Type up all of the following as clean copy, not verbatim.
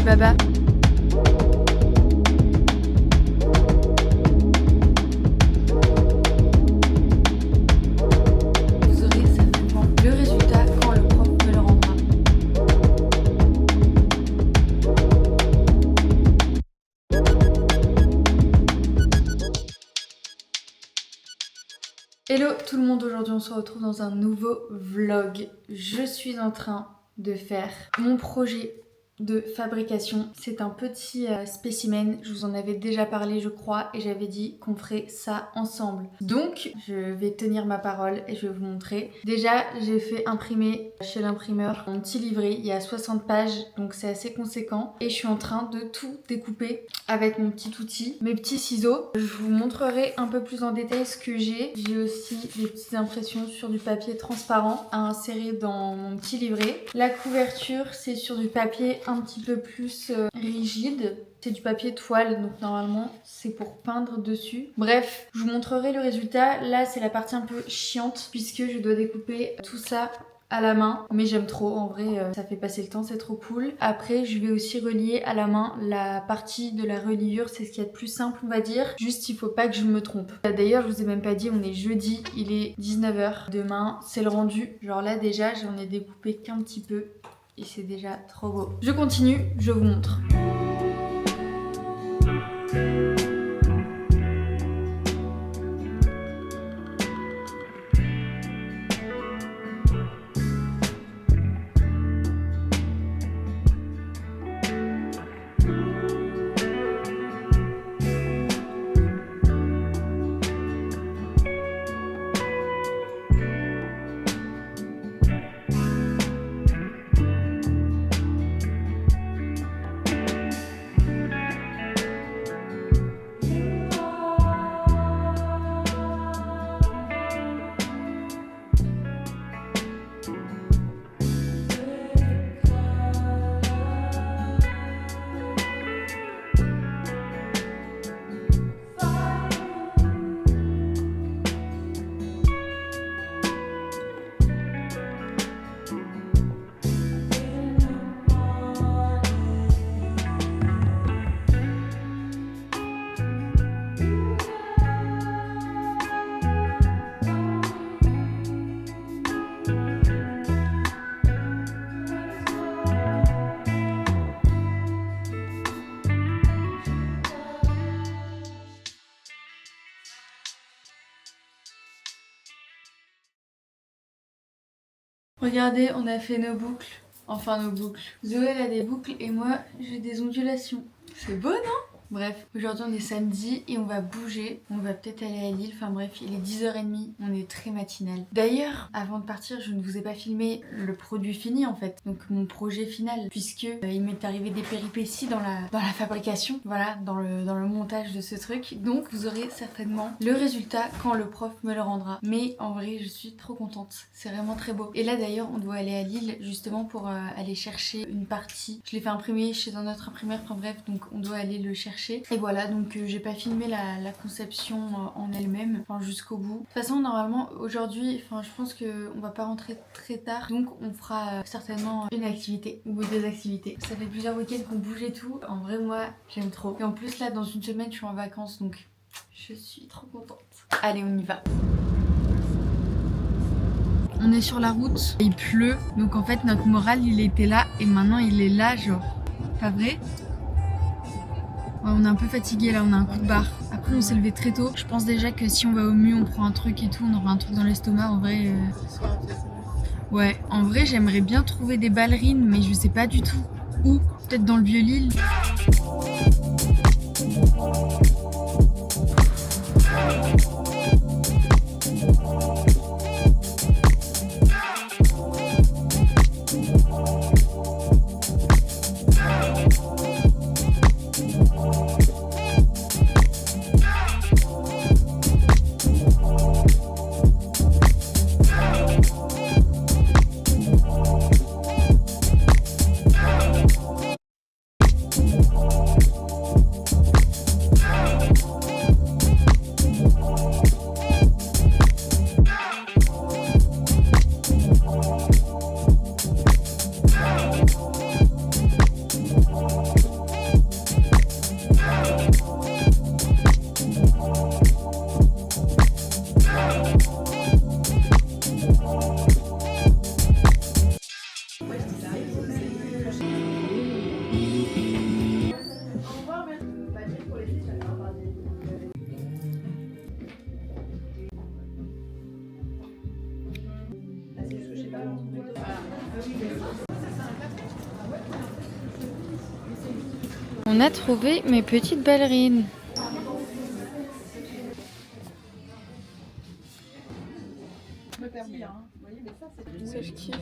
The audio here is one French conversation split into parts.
Alibaba. Vous aurez certainement le résultat quand le prof me le rendra. Hello tout le monde, aujourd'hui on se retrouve dans un nouveau vlog. Je suis en train de faire mon projet de fabrication. C'est un petit spécimen, je vous en avais déjà parlé je crois et j'avais dit qu'on ferait ça ensemble. Donc je vais tenir ma parole et je vais vous montrer. Déjà j'ai fait imprimer chez l'imprimeur mon petit livret, il y a 60 pages donc c'est assez conséquent et je suis en train de tout découper avec mon petit outil, mes petits ciseaux. Je vous montrerai un peu plus en détail ce que j'ai. J'ai aussi des petites impressions sur du papier transparent à insérer dans mon petit livret. La couverture c'est sur du papier un petit peu plus rigide. C'est du papier toile, donc normalement c'est pour peindre dessus. Bref, je vous montrerai le résultat. Là c'est la partie un peu chiante puisque je dois découper tout ça à la main, mais j'aime trop, en vrai ça fait passer le temps, c'est trop cool. Après je vais aussi relier à la main la partie de la reliure, c'est ce qu'il y a de plus simple on va dire, juste il faut pas que je me trompe. D'ailleurs je vous ai même pas dit, on est jeudi, il est 19h, demain c'est le rendu, genre là déjà j'en ai découpé qu'un petit peu et c'est déjà trop beau. Je continue, je vous montre. Regardez, on a fait nos boucles. Enfin nos boucles. Zoé elle a des boucles et moi j'ai des ondulations. C'est beau non? Bref, aujourd'hui on est samedi et on va bouger. On va peut-être aller à Lille. Enfin bref, il est 10h30. On est très matinal. D'ailleurs, avant de partir, je ne vous ai pas filmé le produit fini en fait. Donc mon projet final. Puisque il m'est arrivé des péripéties dans la fabrication. Voilà, dans le montage de ce truc. Donc vous aurez certainement le résultat quand le prof me le rendra. Mais en vrai, je suis trop contente. C'est vraiment très beau. Et là d'ailleurs, on doit aller à Lille justement pour aller chercher une partie. Je l'ai fait imprimer chez un autre imprimeur. Enfin bref, donc on doit aller le chercher. Et voilà, donc j'ai pas filmé la conception en elle-même, enfin jusqu'au bout. De toute façon, normalement, aujourd'hui, enfin je pense qu'on va pas rentrer très tard. Donc on fera certainement une activité ou deux activités. Ça fait plusieurs week-ends qu'on bouge et tout. En vrai, moi, j'aime trop. Et en plus, là, dans une semaine, je suis en vacances, donc je suis trop contente. Allez, on y va. On est sur la route, il pleut. Donc en fait, notre moral, il était là et maintenant, il est là, genre. Pas vrai ? Ouais, on est un peu fatigué là, on a un coup de barre. Après on s'est levé très tôt. Je pense déjà que si on va au mu, on prend un truc et tout, on aura un truc dans l'estomac en vrai. Ouais, en vrai j'aimerais bien trouver des ballerines, mais je sais pas du tout où. Peut-être dans le Vieux-Lille. On a trouvé mes petites ballerines. Ça, je kiffe.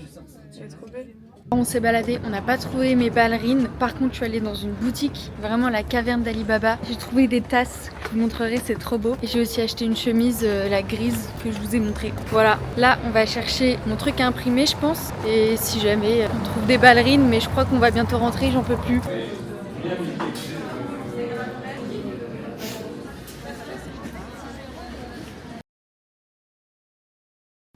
C'est trop belle. On s'est baladé, on n'a pas trouvé mes ballerines. Par contre, je suis allée dans une boutique, vraiment la caverne d'Ali Baba. J'ai trouvé des tasses, je vous montrerai, c'est trop beau. Et j'ai aussi acheté une chemise, la grise, que je vous ai montrée. Voilà, là, on va chercher mon truc à imprimer, je pense. Et si jamais on trouve des ballerines, mais je crois qu'on va bientôt rentrer, j'en peux plus.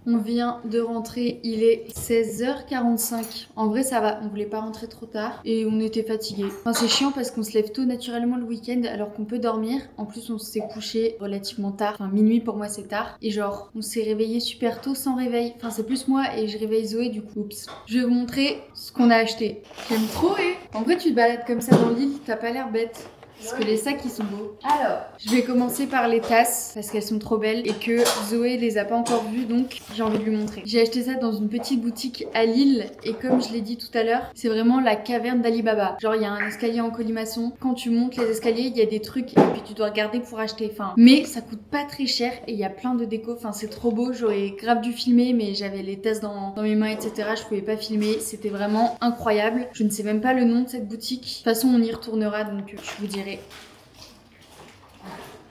On vient de rentrer, il est 16h45. En vrai, ça va, on voulait pas rentrer trop tard et on était fatigués. Enfin, c'est chiant parce qu'on se lève tôt naturellement le week-end alors qu'on peut dormir. En plus, on s'est couché relativement tard. Enfin, minuit pour moi, c'est tard. Et genre, on s'est réveillé super tôt sans réveil. Enfin, c'est plus moi et je réveille Zoé du coup. Oups. Je vais vous montrer ce qu'on a acheté. J'aime trop, En vrai, tu te balades comme ça dans l'île, t'as pas l'air bête. Parce que les sacs ils sont beaux. Alors, je vais commencer par les tasses parce qu'elles sont trop belles et que Zoé les a pas encore vues donc j'ai envie de lui montrer. J'ai acheté ça dans une petite boutique à Lille et comme je l'ai dit tout à l'heure, c'est vraiment la caverne d'Ali Baba. Genre il y a un escalier en colimaçon. Quand tu montes les escaliers, il y a des trucs et puis tu dois regarder pour acheter. Enfin, mais ça coûte pas très cher et il y a plein de déco. Enfin, c'est trop beau. J'aurais grave dû filmer mais j'avais les tasses dans mes mains etc. Je pouvais pas filmer. C'était vraiment incroyable. Je ne sais même pas le nom de cette boutique. De toute façon, on y retournera donc je vous dirai.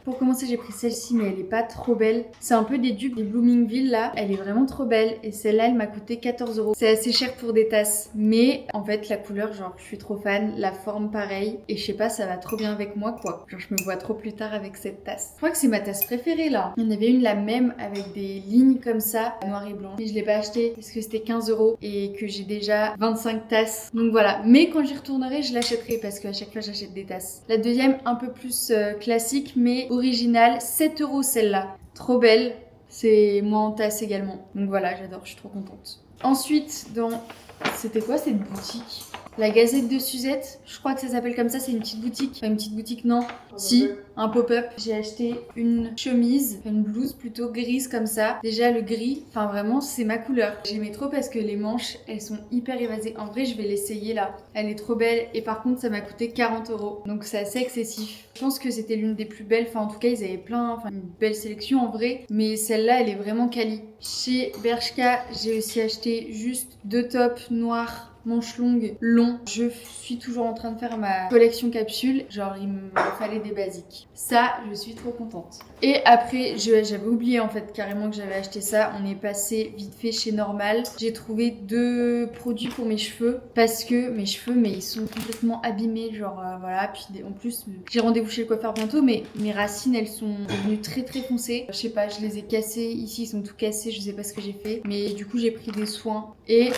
Pour commencer, j'ai pris celle-ci, mais elle est pas trop belle. C'est un peu des dupes des Bloomingville là. Elle est vraiment trop belle. Et celle-là, elle m'a coûté 14 €. C'est assez cher pour des tasses. Mais en fait, la couleur, genre, je suis trop fan. La forme, pareil. Et je sais pas, ça va trop bien avec moi, quoi. Genre, je me vois trop plus tard avec cette tasse. Je crois que c'est ma tasse préférée là. Il y en avait une la même avec des lignes comme ça, noir et blanc. Mais je l'ai pas achetée parce que c'était 15 € et que j'ai déjà 25 tasses. Donc voilà. Mais quand j'y retournerai, je l'achèterai parce qu'à chaque fois, j'achète des tasses. La deuxième, un peu plus classique, mais originale, 7 € celle-là. Trop belle, c'est moi en tasse également. Donc voilà, j'adore, je suis trop contente. Ensuite, c'était quoi cette boutique? La Gazette de Suzette, je crois que ça s'appelle comme ça, c'est une petite boutique. Enfin, une petite boutique, non. Si, un pop-up. J'ai acheté une chemise, une blouse plutôt grise comme ça. Déjà, le gris, enfin vraiment, c'est ma couleur. J'aimais trop parce que les manches, elles sont hyper évasées. En vrai, je vais l'essayer là. Elle est trop belle et par contre, ça m'a coûté 40 €. Donc, c'est assez excessif. Je pense que c'était l'une des plus belles. Enfin, en tout cas, ils avaient une belle sélection en vrai. Mais celle-là, elle est vraiment quali. Chez Bershka, j'ai aussi acheté juste 2 tops noirs manches longues, longs. Je suis toujours en train de faire ma collection capsule. Genre, il me fallait des basiques. Ça, je suis trop contente. Et après, j'avais oublié en fait carrément que j'avais acheté ça. On est passé vite fait chez Normal. J'ai trouvé 2 produits pour mes cheveux parce que mes cheveux, mais ils sont complètement abîmés. Genre, voilà. Puis en plus, j'ai rendez-vous chez le coiffeur bientôt, mais mes racines, elles sont devenues très très foncées. Je sais pas, je les ai cassées. Ici, ils sont tout cassés. Je sais pas ce que j'ai fait. Mais du coup, j'ai pris des soins et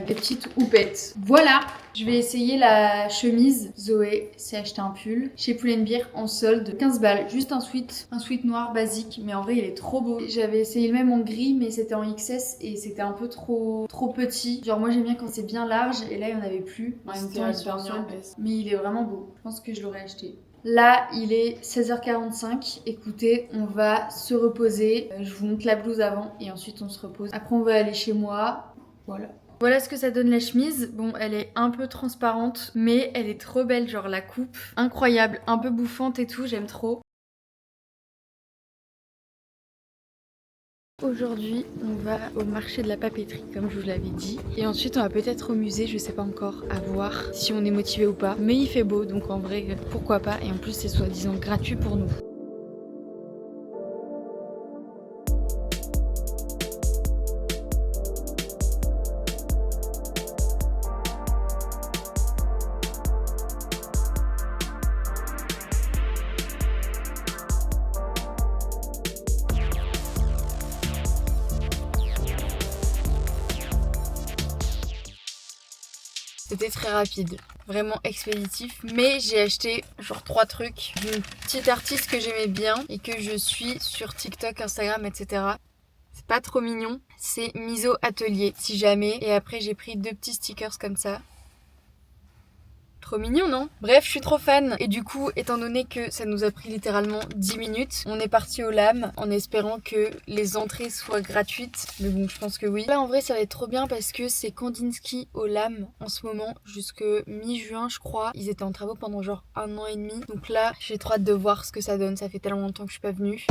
des petites houpettes. Voilà, je vais essayer la chemise. Zoé s'est acheté un pull chez Pull&Bear en solde, 15 balles, juste un sweat noir basique, mais en vrai il est trop beau. J'avais essayé le même en gris, mais c'était en XS et c'était un peu trop petit. Genre moi j'aime bien quand c'est bien large et là il n'y en avait plus. En même temps il est super bien, mais il est vraiment beau. Je pense que je l'aurais acheté. Là, il est 16h45. Écoutez, on va se reposer. Je vous montre la blouse avant et ensuite on se repose. Après, on va aller chez moi. Voilà. Voilà ce que ça donne la chemise. Bon, elle est un peu transparente, mais elle est trop belle. Genre la coupe, incroyable, un peu bouffante et tout, j'aime trop. Aujourd'hui, on va au marché de la papeterie, comme je vous l'avais dit. Et ensuite, on va peut-être au musée, je sais pas encore, à voir si on est motivé ou pas. Mais il fait beau, donc en vrai, pourquoi pas. Et en plus, c'est soi-disant gratuit pour nous. C'était très rapide, vraiment expéditif, mais j'ai acheté genre 3 trucs d'une petite artiste que j'aimais bien et que je suis sur TikTok, Instagram, etc. C'est pas trop mignon, c'est Miso Atelier, si jamais. Et après j'ai pris 2 petits stickers comme ça. Trop mignon, non? Bref, je suis trop fan. Et du coup, étant donné que ça nous a pris littéralement 10 minutes, on est parti au LAM en espérant que les entrées soient gratuites. Mais bon, je pense que oui. Là, en vrai, ça va être trop bien parce que c'est Kandinsky au LAM en ce moment, jusque mi-juin, je crois. Ils étaient en travaux pendant genre 1 an et demi. Donc là, j'ai trop hâte de voir ce que ça donne. Ça fait tellement longtemps que je suis pas venue.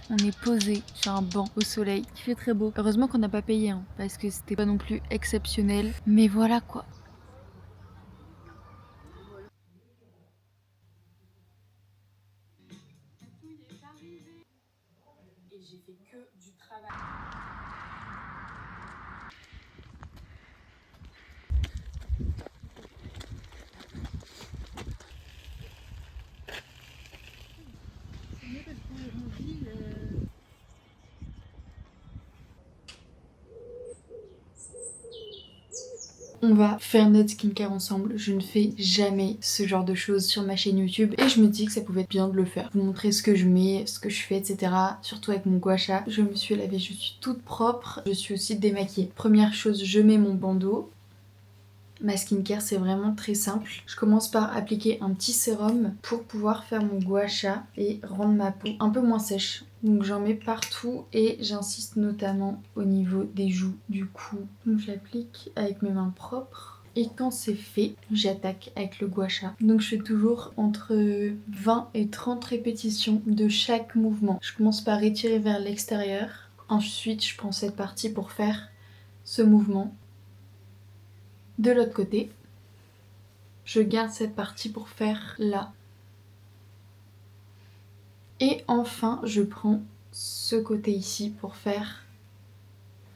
On est posé sur un banc au soleil. Il fait très beau. Heureusement qu'on n'a pas payé parce que c'était pas non plus exceptionnel. Mais voilà quoi. Et j'ai fait que du travail. On va faire notre skincare ensemble. Je ne fais jamais ce genre de choses sur ma chaîne YouTube et je me dis que ça pouvait être bien de le faire. Vous montrer ce que je mets, ce que je fais, etc. Surtout avec mon gua sha. Je me suis lavée, je suis toute propre. Je suis aussi démaquillée. Première chose, je mets mon bandeau. Ma skincare c'est vraiment très simple. Je commence par appliquer un petit sérum pour pouvoir faire mon gua sha et rendre ma peau un peu moins sèche. Donc j'en mets partout et j'insiste notamment au niveau des joues du cou. Donc j'applique avec mes mains propres. Et quand c'est fait, j'attaque avec le gua sha. Donc je fais toujours entre 20 et 30 répétitions de chaque mouvement. Je commence par étirer vers l'extérieur. Ensuite je prends cette partie pour faire ce mouvement. De l'autre côté, je garde cette partie pour faire là. Et enfin, je prends ce côté ici pour faire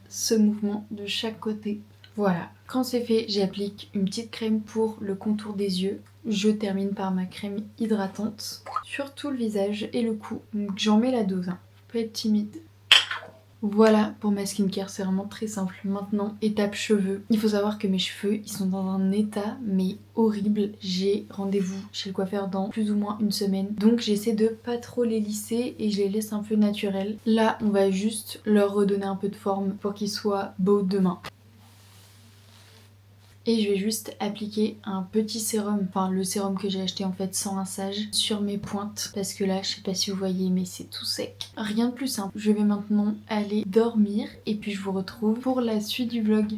ce mouvement de chaque côté. Voilà, quand c'est fait, j'applique une petite crème pour le contour des yeux. Je termine par ma crème hydratante sur tout le visage et le cou. Donc j'en mets la dose, faut pas être timide. Voilà pour ma skincare, c'est vraiment très simple. Maintenant, étape cheveux. Il faut savoir que mes cheveux, ils sont dans un état mais horrible. J'ai rendez-vous chez le coiffeur dans plus ou moins une semaine. Donc j'essaie de pas trop les lisser et je les laisse un peu naturels. Là, on va juste leur redonner un peu de forme pour qu'ils soient beaux demain. Et je vais juste appliquer un petit sérum, enfin le sérum que j'ai acheté en fait sans rinçage, sur mes pointes. Parce que là, je sais pas si vous voyez, mais c'est tout sec. Rien de plus simple. Je vais maintenant aller dormir et puis je vous retrouve pour la suite du vlog.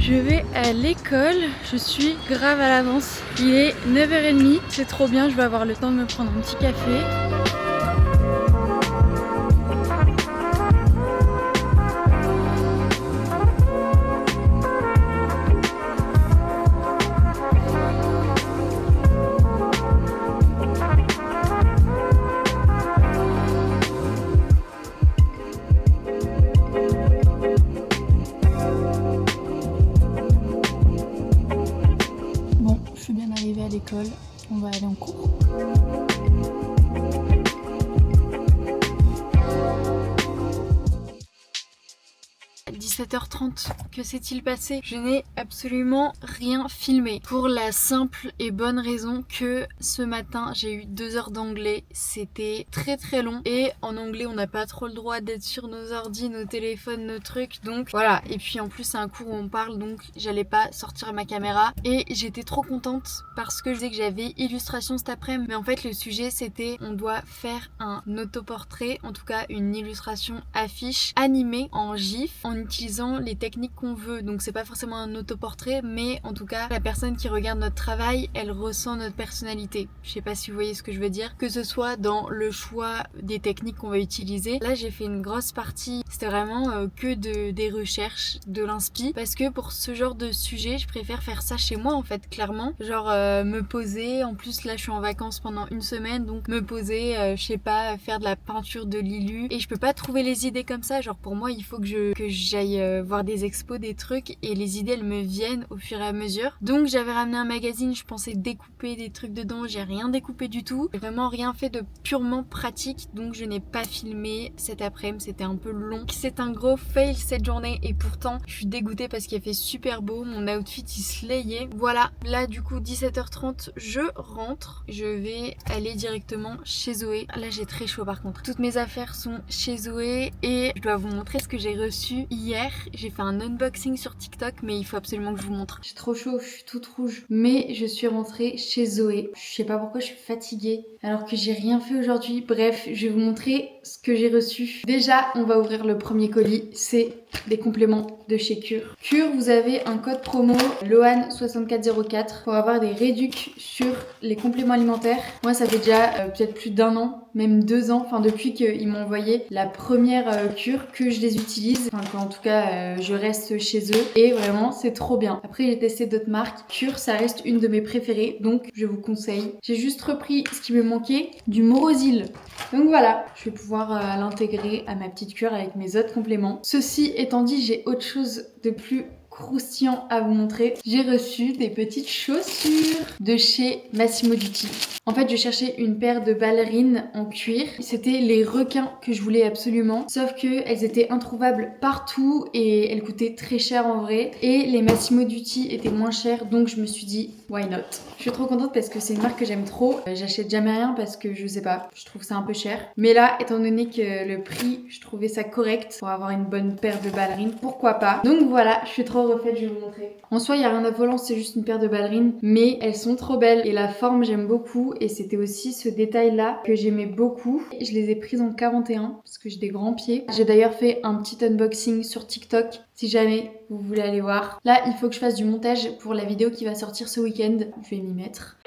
Je vais à l'école, je suis grave à l'avance. Il est 9h30, c'est trop bien, je vais avoir le temps de me prendre un petit café. arriver à l'école, on va aller en cours. « 17h30, que s'est-il passé? Je n'ai absolument rien filmé pour la simple et bonne raison que ce matin j'ai eu 2 heures d'anglais, c'était très très long et en anglais on n'a pas trop le droit d'être sur nos ordi, nos téléphones, nos trucs, donc voilà. Et puis en plus c'est un cours où on parle, donc j'allais pas sortir ma caméra et j'étais trop contente parce que je sais que j'avais illustration cet après-midi, mais en fait le sujet c'était on doit faire un autoportrait, en tout cas une illustration affiche animée en GIF en utilisant les techniques qu'on veut. Donc c'est pas forcément un autoportrait, mais en tout cas la personne qui regarde notre travail, elle ressent notre personnalité. Je sais pas si vous voyez ce que je veux dire, que ce soit dans le choix des techniques qu'on va utiliser. Là j'ai fait une grosse partie, c'était vraiment que des recherches, de l'inspi, parce que pour ce genre de sujet je préfère faire ça chez moi en fait, clairement, genre me poser. En plus là je suis en vacances pendant une semaine, donc me poser, je sais pas, faire de la peinture de Lilu, et je peux pas trouver les idées comme ça. Genre pour moi il faut que j'aille voir des expos, des trucs, et les idées elles me viennent au fur et à mesure. Donc j'avais ramené un magazine, je pensais découper des trucs dedans, j'ai rien découpé du tout, j'ai vraiment rien fait de purement pratique, donc je n'ai pas filmé cet après-midi, c'était un peu long. C'est un gros fail cette journée et pourtant je suis dégoûtée parce qu'il a fait super beau, mon outfit il se layait. Voilà, là du coup 17h30 je rentre, je vais aller directement chez Zoé. Là j'ai très chaud par contre, toutes mes affaires sont chez Zoé et je dois vous montrer ce que j'ai reçu hier. J'ai fait un unboxing sur TikTok, mais il faut absolument que je vous montre. J'ai trop chaud, je suis toute rouge, mais je suis rentrée chez Zoé. Je sais pas pourquoi je suis fatiguée alors que j'ai rien fait aujourd'hui. Bref, je vais vous montrer ce que j'ai reçu. Déjà, on va ouvrir le premier colis, c'est des compléments de chez Cure. Cure, vous avez un code promo LOAN6404 pour avoir des réducs sur les compléments alimentaires. Moi, ça fait déjà peut-être plus d'1 an, même 2 ans, enfin depuis qu'ils m'ont envoyé la première cure que je les utilise. Enfin, en tout cas, je reste chez eux et vraiment, c'est trop bien. Après, j'ai testé d'autres marques. Cure, ça reste une de mes préférées, donc je vous conseille. J'ai juste repris ce qui me manquait, du Morosil. Donc voilà, je vais pouvoir l'intégrer à ma petite cure avec mes autres compléments. Ceci étant dit, j'ai autre chose de plus croustillant à vous montrer. J'ai reçu des petites chaussures de chez Massimo Dutti. En fait, je cherchais une paire de ballerines en cuir. C'était les requins que je voulais absolument. Sauf que elles étaient introuvables partout et elles coûtaient très cher en vrai. Et les Massimo Dutti étaient moins chers, donc je me suis dit, why not? Je suis trop contente parce que c'est une marque que j'aime trop. J'achète jamais rien parce que je sais pas, je trouve ça un peu cher. Mais là, étant donné que le prix, je trouvais ça correct pour avoir une bonne paire de ballerines, pourquoi pas? Donc voilà, je suis trop refaite, je vais vous montrer. En soi, il n'y a rien d'affolant, c'est juste une paire de ballerines, mais elles sont trop belles et la forme, j'aime beaucoup. Et c'était aussi ce détail-là que j'aimais beaucoup. Et je les ai prises en 41 parce que j'ai des grands pieds. J'ai d'ailleurs fait un petit unboxing sur TikTok si jamais vous voulez aller voir. Là, il faut que je fasse du montage pour la vidéo qui va sortir ce week-end. Je vais m'y mettre.